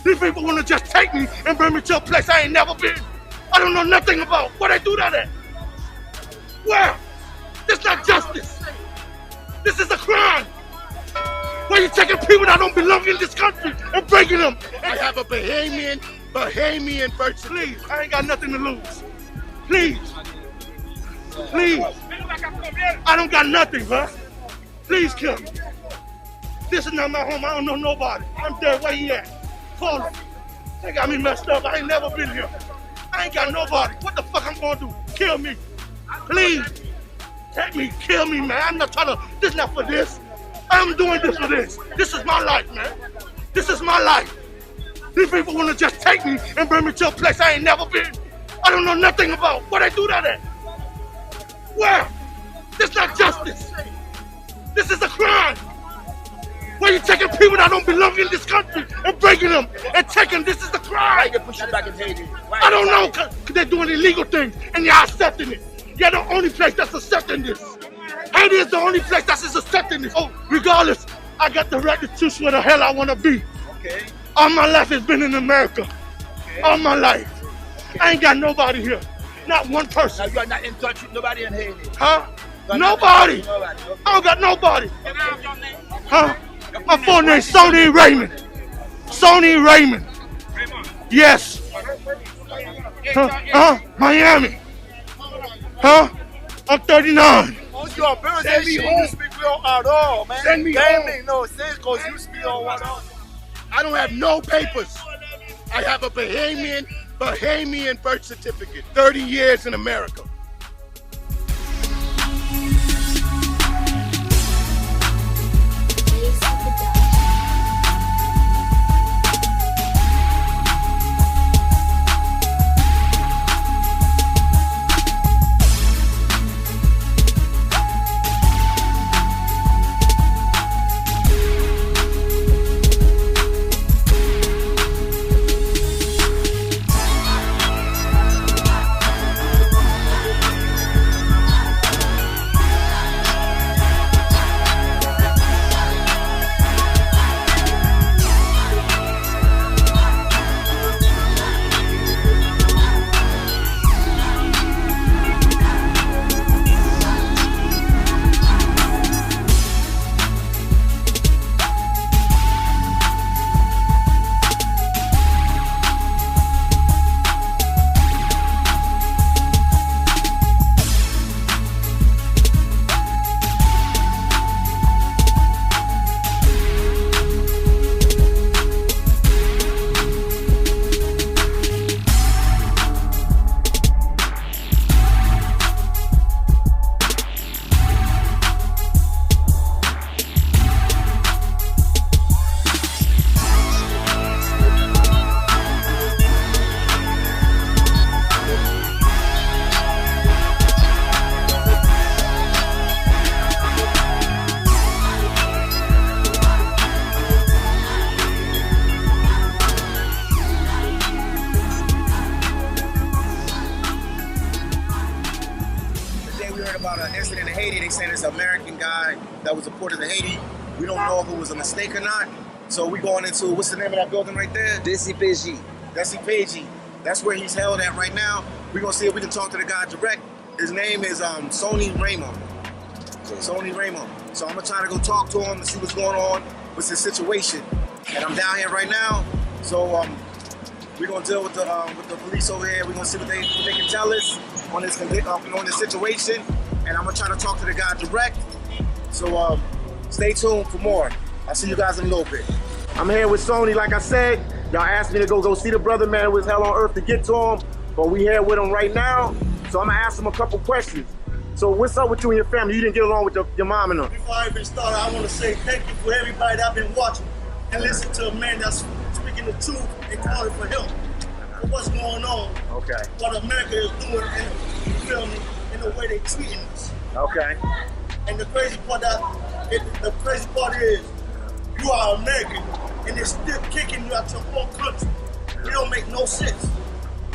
These people want to just take me and bring me to a place I ain't never been. I don't know nothing about. Where they do that at? Where? This not justice. This is a crime. Where you taking people that don't belong in this country and breaking them? I have a Bahamian birth certificate. Please, I ain't got nothing to lose. Please. Please. I don't got nothing, bro. Please kill me. This is not my home. I don't know nobody. I'm dead. Where you at? Call him. They got me messed up. I ain't never been here. I ain't got nobody. What the fuck I'm gonna do? Kill me. Please. Take me. Kill me, man. I'm not trying to. This is not for this. I'm doing this for this. This is my life, man. This is my life. These people want to just take me and bring me to a place I ain't never been. I don't know nothing about. Where they do that at? Where? This not justice. This is a crime. Where you taking people that don't belong in this country and breaking them and taking, this is a crime. Why you push it back in Haiti? I don't know, cause they're doing illegal things and y'all accepting it. You're the only place that's accepting this. Haiti is the only place that's accepting this. Oh, regardless, I got the right to choose where the hell I want to be. Okay. All my life has been in America. Okay. All my life. Okay. I ain't got nobody here. Not one person. Now you are not in touch with nobody in Haiti? Huh? Nobody. Okay. I don't got nobody. Huh? My full name is Sony Raymond. Sony Raymond. Yes. Miami. Huh? I'm 39. Your parents send me home. Speak real at all, man. Send me home. No, say because you speak all what else. I don't have no papers. I have a Bahamian birth certificate. 30 years in America. American guy that was deported to Haiti. We don't know if it was a mistake or not. So we going into, what's the name of that building right there? DEPORTATION. That's where he's held at right now. We're gonna see if we can talk to the guy direct. His name is Sony Raymond. Sony Raymond. So I'm gonna try to go talk to him and see what's going on with this situation. And I'm down here right now. So we're gonna deal with the police over here. We're gonna see what they can tell us on this situation. And I'm gonna try to talk to the guy direct. So stay tuned for more. I'll see you guys in a little bit. I'm here with Sony, like I said. Y'all asked me to go see the brother, man. It was hell on earth to get to him, but we here with him right now. So I'm gonna ask him a couple questions. So what's up with you and your family? You didn't get along with your mom and them. Before I even start, I want to say thank you for everybody that I've been watching and listening to a man that's speaking the truth and calling for help. For what's going on, okay. What America is doing, and you feel me, in the way they treating us. Okay. And the crazy part is, you are American, and they're still kicking you out your own country. It don't make no sense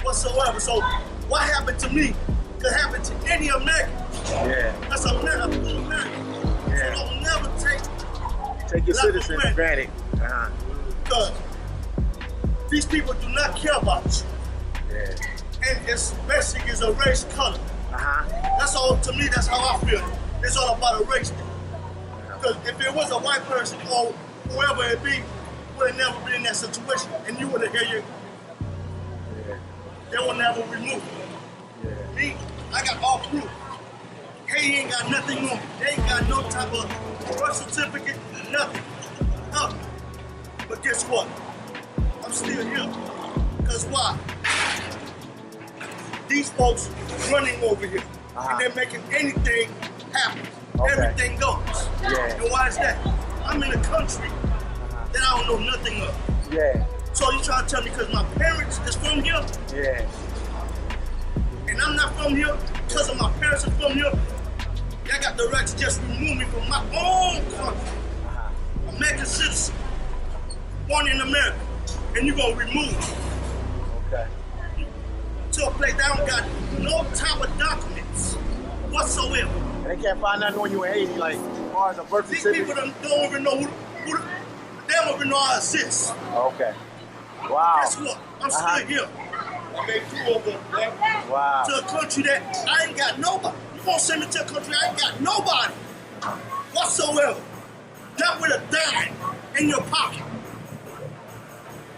whatsoever. So what happened to me could happen to any American. Yeah. That's a American. Yeah. So don't never take your citizenship for granted. Because These people do not care about you. Yeah. And especially it's a race color. That's all, to me, that's how I feel. It's all about a race thing. Because if it was a white person or whoever it be, would have never been in that situation, and you would have heard you. Yeah. They would never remove it. Yeah. Me, I got all proof. Haiti ain't got nothing on me. They ain't got no type of birth certificate, nothing. Nothing. But guess what? I'm still here. Because why? These folks running over here. And they're making anything happen. Okay. Everything goes. Yeah. And why is that? I'm in a country that I don't know nothing of. Yeah. So you trying to tell me because my parents is from here? Yeah. And I'm not from here because of my parents is from here? Y'all got the right to just remove me from my own country. American citizen. Born in America. And you're going to remove me. Okay. To a place that don't got no type of documents whatsoever. And they can't find nothing on you in Haiti, like as far as a birth These certificate? people don't even know who they don't even know I exist. Okay. Wow. Guess what? I'm still here. I made two of them, man. Wow. To a country that I ain't got nobody. You gonna send me to a country I ain't got nobody whatsoever. Not with a dime in your pocket.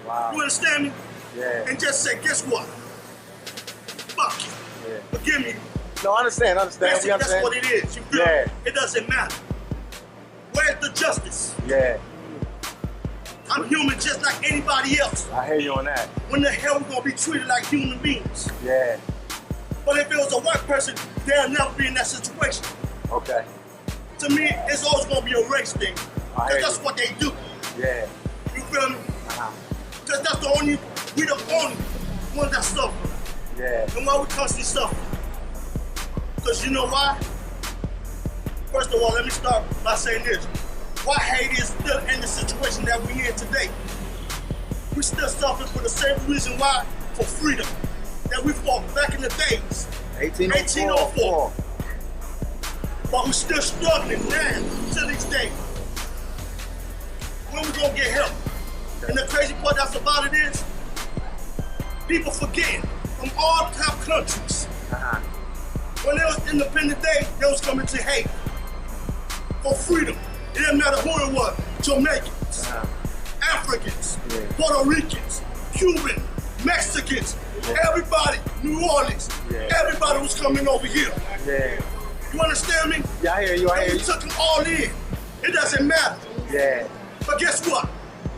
Wow. You understand me? Yeah. And just say, guess what? Fuck you. Yeah. Forgive me. No, I understand. Basically, that's what it is. You feel Yeah. me? It doesn't matter. Where's the justice? Yeah. I'm human just like anybody else. I hear you on that. When the hell we gonna be treated like human beings? Yeah. But if it was a white person, they'll never be in that situation. Okay. To me, it's always gonna be a race thing. I hear Because that's you. what they do. Yeah. You feel me? Because that's the only, we the only ones that suffer. Yeah. And why we constantly suffer? Because you know why? First of all, let me start by saying this. Why Haiti is still in the situation that we're in today? We still suffering for the same reason why, for freedom, that we fought back in the days. 1804. But we're still struggling now, to this day. When we gonna get help? And the crazy part that's about it is, people forgetting from all top countries. When it was Independence Day, they was coming to Haiti for freedom. It didn't matter who it was, Jamaicans, Africans, Puerto Ricans, Cubans, Mexicans, everybody, New Orleans, everybody was coming over here. Yeah. You understand me? Yeah, I hear you. I hear We you. took them all in. It doesn't matter. Yeah. But guess what?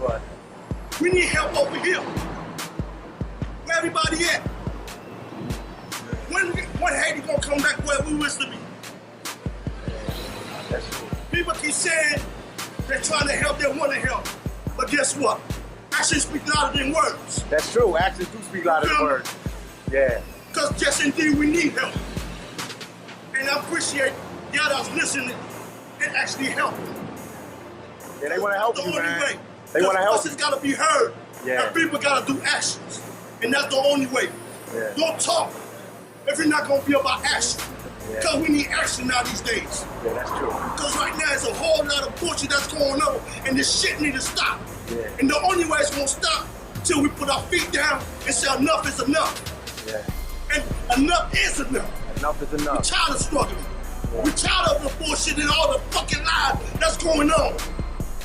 What? We need help over here. Where everybody at? When Haiti gonna come back where we used to be? That's true. People keep saying they're trying to help, they want to help. But guess what? Actions speak louder than words. That's true. Actions do speak louder than words. Yeah. Because just indeed we need help. And I appreciate y'all that's listening and actually helping. Yeah, they want to help the you, only man. way. They want to help you. Voices gotta be heard. Yeah. And people gotta do actions. And that's the only way. Yeah. Don't talk if you're not gonna be about action. Yeah. Because we need action now these days. Yeah, that's true. Because right now there's a whole lot of bullshit that's going on and this shit need to stop. Yeah. And the only way it's gonna stop till we put our feet down and say enough is enough. Yeah. And enough is enough. Enough is We're enough. tired of struggling. Yeah. We're tired of the bullshit and all the fucking lies that's going on.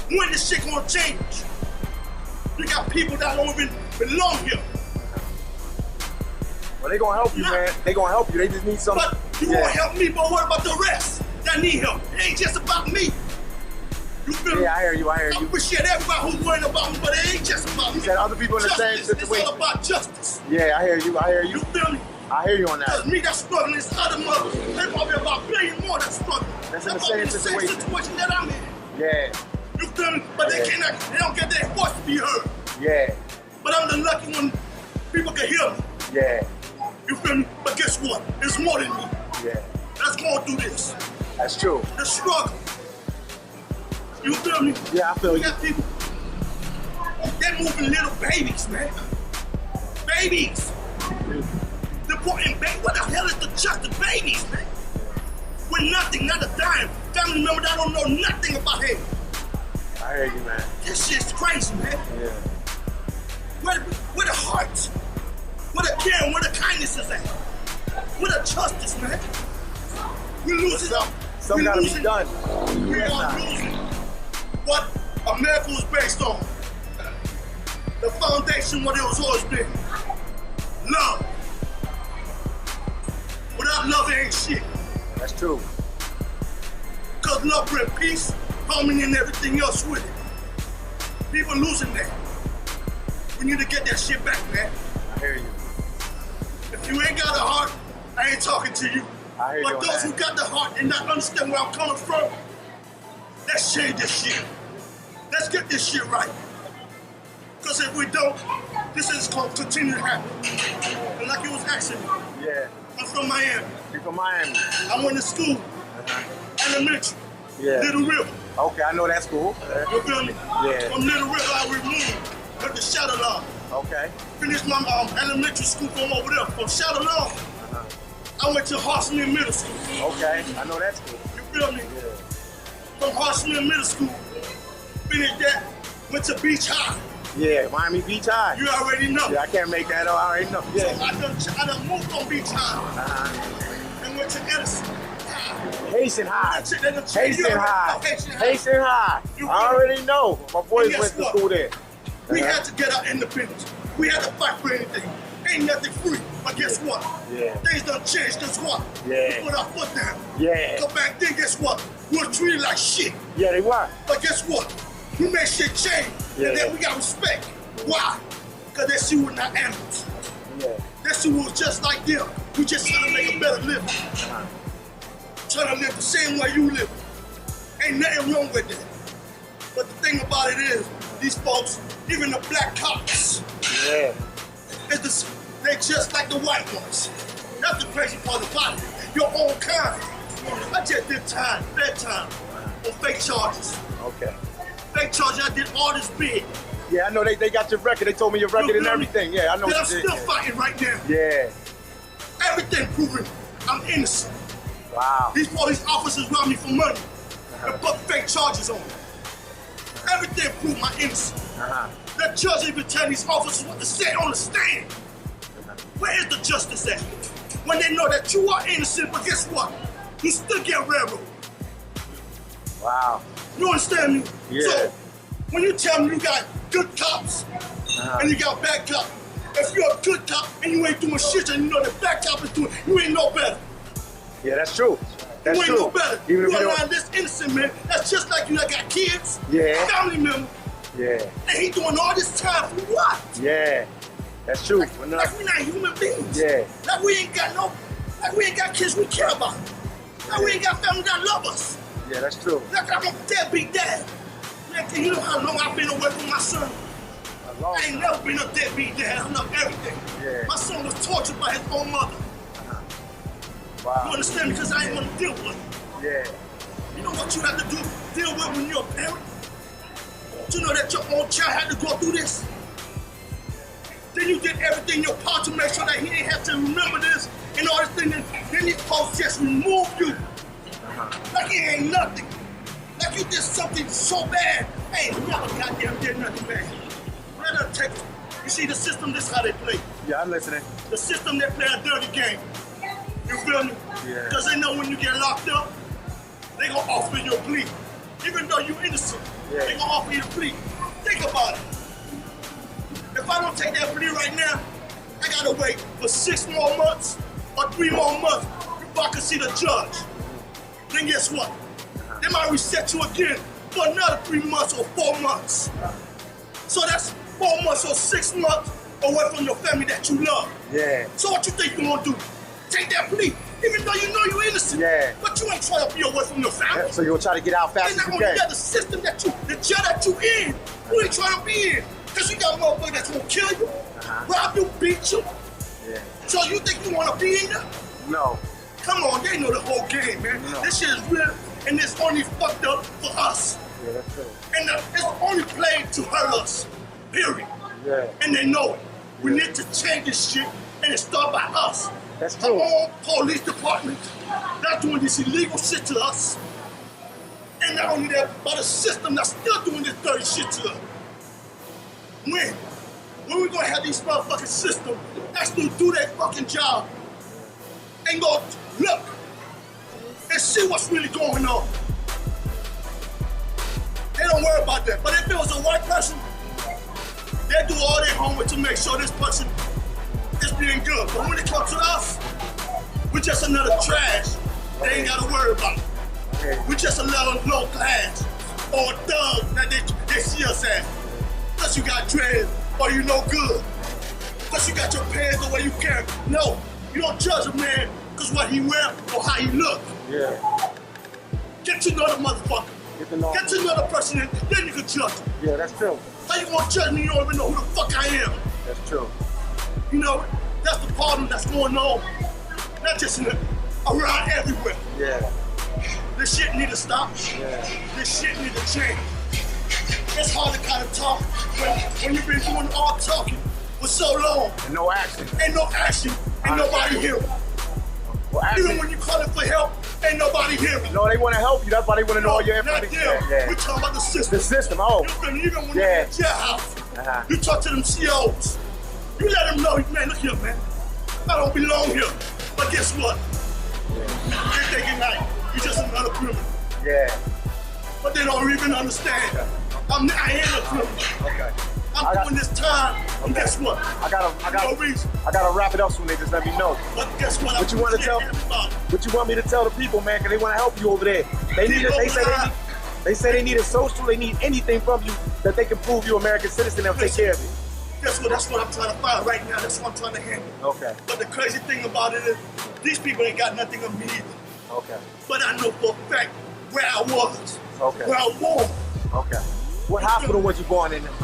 When this shit gonna change? You got people that don't even belong here. Well, they gonna help you, man. They gonna help you. They just need some. But you wanna help me, but what about the rest that need help? It ain't just about me. You feel me? Yeah, I hear you. I hear I you. appreciate everybody who's worrying about me, but it ain't just about me. You said other people in the same Justice. It's situation. all about justice. Yeah, I hear you. I hear You you. feel me? I hear you on Because that. me that's struggling, it's other mothers. There's probably about a billion more that's struggling. That's in the probably same situation. situation that I'm in. Yeah. You feel me? But they don't get their voice to be heard. Yeah. But I'm the lucky one. People can hear me. Yeah. You feel me? But guess what? It's more than me. Yeah. That's going through this. That's true. The struggle. You feel me? Yeah, I feel We you. got people. They're moving little babies, man. Babies. Deporting babies. What the hell is the justice? Babies, man. With nothing, not a dime. Family members that don't know nothing about him. I hear you, man. This shit's crazy, man. Yeah. Where Damn, where the kindness is at? Where the justice, man? We're losing. Something gotta be done. We are losing what America was based on. The foundation, what it was always been. Love. Without love, it ain't shit. That's true. Because love brings peace, harmony, and everything else with it. People losing that. We need to get that shit back, man. I hear you. If you ain't got a heart, I ain't talking to you. I hear you. But those who got the heart and not understand where I'm coming from, let's change this shit. Let's get this shit right. Because if we don't, this is going to continue to happen. And like you was asking me, Yeah. I'm from Miami. You're from Miami. I went to school, elementary, Yeah. Little River. Okay, I know that school. You feel me? Yeah. From Little River, I removed with the Shadow Law. Okay. Finished my elementary school from over there. From Shadow Law, I went to Horseman Middle School. Okay, I know that school. You feel me? Yeah. From Horseman Middle School, finished that, went to Beach High. Yeah, Miami Beach High. You already know. Yeah, I can't make that up. I already know. Yeah. So I done moved from Beach High and went to Edison High. Haitian High. Haitian High. Haitian Haitian High. I already know. My boys And went guess to what? school there. We had to get our independence. We had to fight for anything. Ain't nothing free. But guess what? Yeah. Things done changed. Guess what? Yeah. We put our foot down. Yeah. Go back then, guess what? We were treated like shit. Yeah, they were. But guess what? We made shit change. Yeah. And then we got respect. Why? Because that shit was not animals. Yeah. That shit was just like them. We just trying to make a better living. Trying to live the same way you live. Ain't nothing wrong with that. But the thing about it is, these folks, even the black cops, Yeah. they're just like the white ones. That's the crazy part about it. Your own kind. I just did time, bedtime, on fake charges. Okay. Fake charges, I did all this big. Yeah, I know they got your record. They told me your record and everything. Yeah, I know But I'm what you did. still fighting right now. Yeah. Everything proving I'm innocent. Wow. These police officers robbed me for money and put fake charges on me. Everything proved my innocence. That judge even tell these officers what to say on the stand. Where is the justice at? When they know that you are innocent, but guess what? You still get railroaded. Wow. You understand me? Yeah. So, when you tell me you got good cops and you got bad cops, if you're a good cop and you ain't doing shit and you know the bad cop is doing, you ain't no better. Yeah, that's true. That's You ain't true. no better. Even if You you around don't. this innocent man, that's just like you that got kids, Yeah. family members, Yeah. and he doing all this time for what? Yeah. That's true. Like we're not human beings. Yeah. Like we ain't got kids we care about. Like we ain't got family that love us. Yeah, that's true. Like I'm a deadbeat dad. Man, you know how long I've been away from my son? A long I ain't never been a deadbeat dad. I love everything. Yeah. My son was tortured by his own mother. Wow. You understand? Because I ain't want to deal with it. Yeah. You know what you have to deal with when you're a parent? Do you know that your own child had to go through this? Then you did everything in your power to make sure that he didn't have to remember this and all this thing. Then these folks just remove you. Like it ain't nothing. Like you did something so bad. Hey, you never goddamn did nothing bad. Let her take it. You see the system, this is how they play. Yeah, I'm listening. The system, they play a dirty game. You feel me? Yeah. Because they know when you get locked up, they gonna offer you a plea. Even though you're innocent, Yeah. they gonna offer you a plea. Think about it. If I don't take that plea right now, I gotta wait for 6 more months or 3 more months before I can see the judge. Then guess what? They might reset you again for another 3 months or 4 months. So that's 4 months or 6 months away from your family that you love. Yeah. So what you think you gonna do? Take that plea, even though you know you're innocent. Yeah. But you ain't trying to be away from your family. So you'll try to get out fast And as not you only can. that, the system the jail that you in, you ain't trying to be in. Because you got motherfuckers that's gonna kill you, rob you, beat you. Yeah. So you think you wanna be in there? No. Come on, they know the whole game, man. No. This shit is real, and it's only fucked up for us. Yeah, that's true. And it's only played to hurt us, period. Yeah. And they know it. We need to change this shit, and it start by us. That's true. Our own police department, not doing this illegal shit to us. And not only that, but the system that's still doing this dirty shit to us. When? when we gonna have these motherfucking systems actually do their fucking job and go look and see what's really going on. They don't worry about that. But if it was a white person, they do all their homework to make sure this person is being good. But when it comes to us, we're just another trash. They ain't gotta worry about it. We're just a little low class or a thug that they see us as. Because you got dreads or you no good. Because you got your pants the way you carry. No, you don't judge a man because what he wear or how he look. Yeah. Get to know the motherfucker. Get to know the person, and then you can judge him. Yeah, that's true. How you gonna judge me? You don't even know who the fuck I am. That's true. You know, that's the problem that's going on. Not just around everywhere. Yeah. This shit need to stop. Yeah. This shit need to change. It's hard to kind of talk when you've been doing all talking for so long. And no action. Ain't no action. Ain't nobody hearing. Well, Even when you calling for help, ain't nobody hearing. No, they want to help you. That's why they want to know all your Not information. them. We're talking about the system. The system, oh. Even when you're at your house, you talk to them CEOs. You let them know, man, look here, man. I don't belong here. But guess what? They're thinking like, you're just another criminal. Yeah. But they don't even understand. I am a criminal. Okay. I'm doing this time, and guess what? I gotta wrap it up soon. They just let me know. But guess what? What you want to tell? What you want me to tell the people, man? Because they want to help you over there. They need it. They say they need a social. They need anything from you that they can prove you American citizen and take care of it. Guess what? That's what I'm trying to find right now. That's what I'm trying to handle. Okay. But the crazy thing about it is, these people ain't got nothing on me either. Okay. But I know for a fact where I was. Okay. Where I was born. Okay. What hospital was you born in? What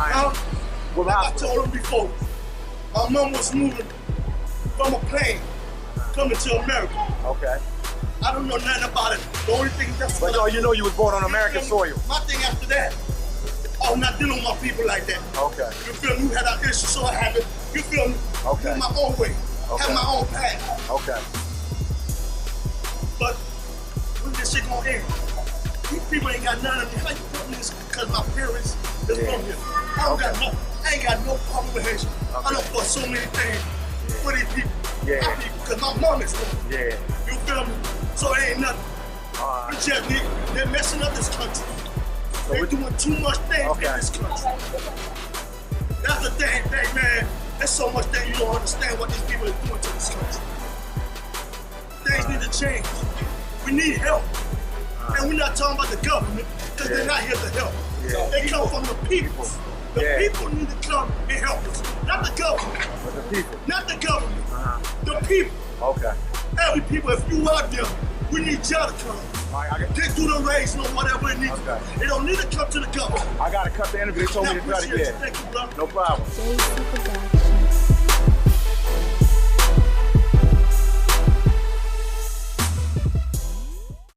like hospital? I told them before, my mom was moving from a plane coming to America. Okay. I don't know nothing about it. The only thing that's but no, you know you was born on American soil. My thing after that, I was not dealing with my people like that. Okay. You feel me? We had our issues, so I have it. You feel me? Okay. Do my own way. Okay. Have my own path. Okay. But when this shit gonna end? These people ain't got none of me. How you put me this? Because my parents is from here. I don't got nothing. I ain't got no problem with Haitian. I done fought so many things for these people. Yeah. Because my mom is from here. Yeah. You feel me? So it ain't nothing. We just they're messing up this country. So they're doing too much things in this country. That's the thing, man. There's so much that you don't understand what these people are doing to this country. Things need to change. We need help. And we're not talking about the government, because they're not here to help. Yeah. They come from the people. The people need to come and help us. Not the government. But the people. Not the government. The people. Okay. Every people, if you out there, we need y'all to come. Get through the race or whatever it needs. Okay. They don't need to come to the government. I got to cut the interview. They told me to try to get. Thank you, brother. No problem.